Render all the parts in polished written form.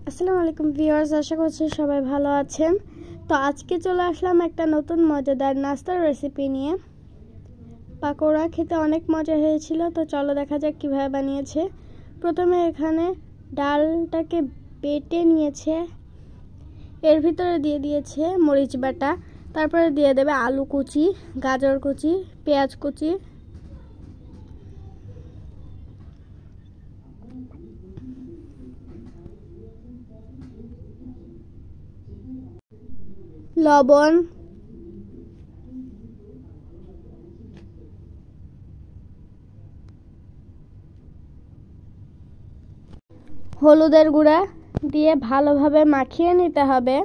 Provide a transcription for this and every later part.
আসসালামু আলাইকুম ভিউয়ার্স, আশা করছি সবাই ভালো আছেন। তো আজকে চলে আসলাম একটা নতুন মজাদার নাস্তার রেসিপি নিয়ে। পাকোড়া খেতে অনেক মজা হয়েছিল, তো চলো দেখা যাক কিভাবে বানিয়েছে। প্রথমে এখানে ডালটাকে বেটে নিয়েছে, এর ভিতরে দিয়ে দিয়েছে মরিচ বাটা, তারপরে দিয়ে দেবে আলু কুচি, গাজর কুচি, পেঁয়াজ কুচি, লবণ, হলুদের গুঁড়া দিয়ে ভালোভাবে মাখিয়ে নিতে হবে।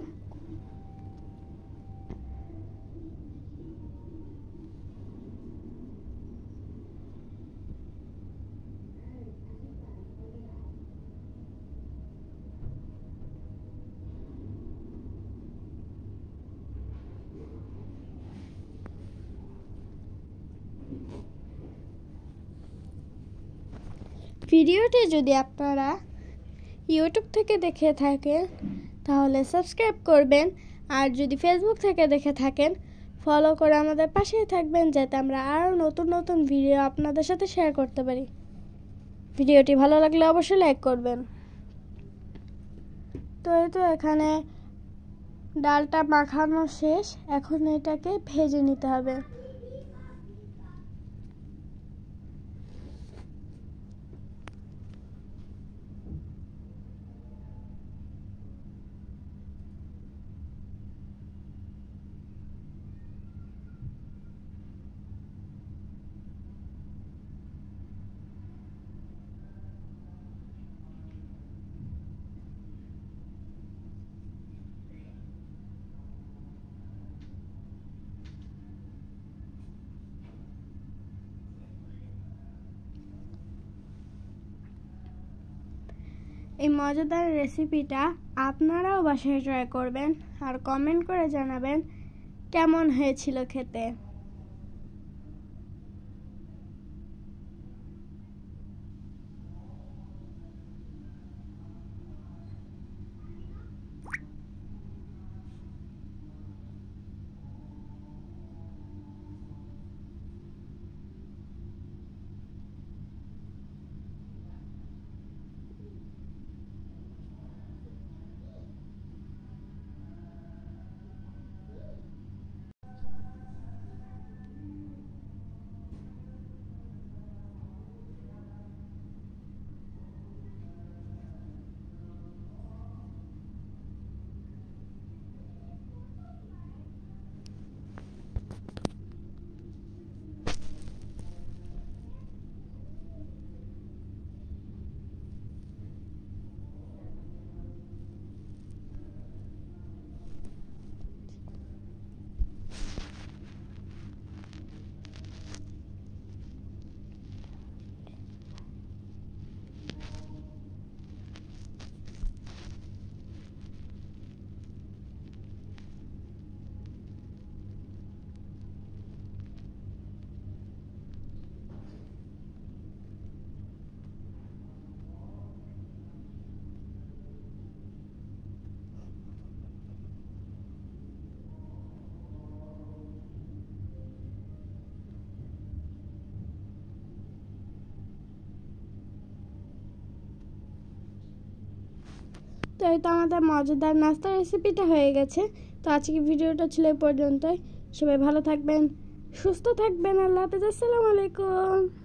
ভিডিওটি যদি আপনারা ইউটিউব থেকে দেখে থাকেন তাহলে সাবস্ক্রাইব করবেন, আর যদি ফেসবুক থেকে দেখে থাকেন ফলো করে আমাদের পাশেই থাকবেন, যাতে আমরা আরও নতুন নতুন ভিডিও আপনাদের সাথে শেয়ার করতে পারি। ভিডিওটি ভালো লাগলে অবশ্যই লাইক করবেন। তো এই তো এখানে ডালটা মাখানো শেষ, এখন এটাকে ভেজে নিতে হবে। এই মজাদার রেসিপিটা আপনারাও বাসায় ট্রাই করবেন আর কমেন্ট করে জানাবেন কেমন হয়েছিল খেতে। তো এই তো আমাদের মজাদার নাস্তার রেসিপিটা হয়ে গেছে। তো আজকে ভিডিওটা ছিল এই পর্যন্তই। সবাই ভালো থাকবেন, সুস্থ থাকবেন। আল্লাহ হাফেজ, আসসালামু আলাইকুম।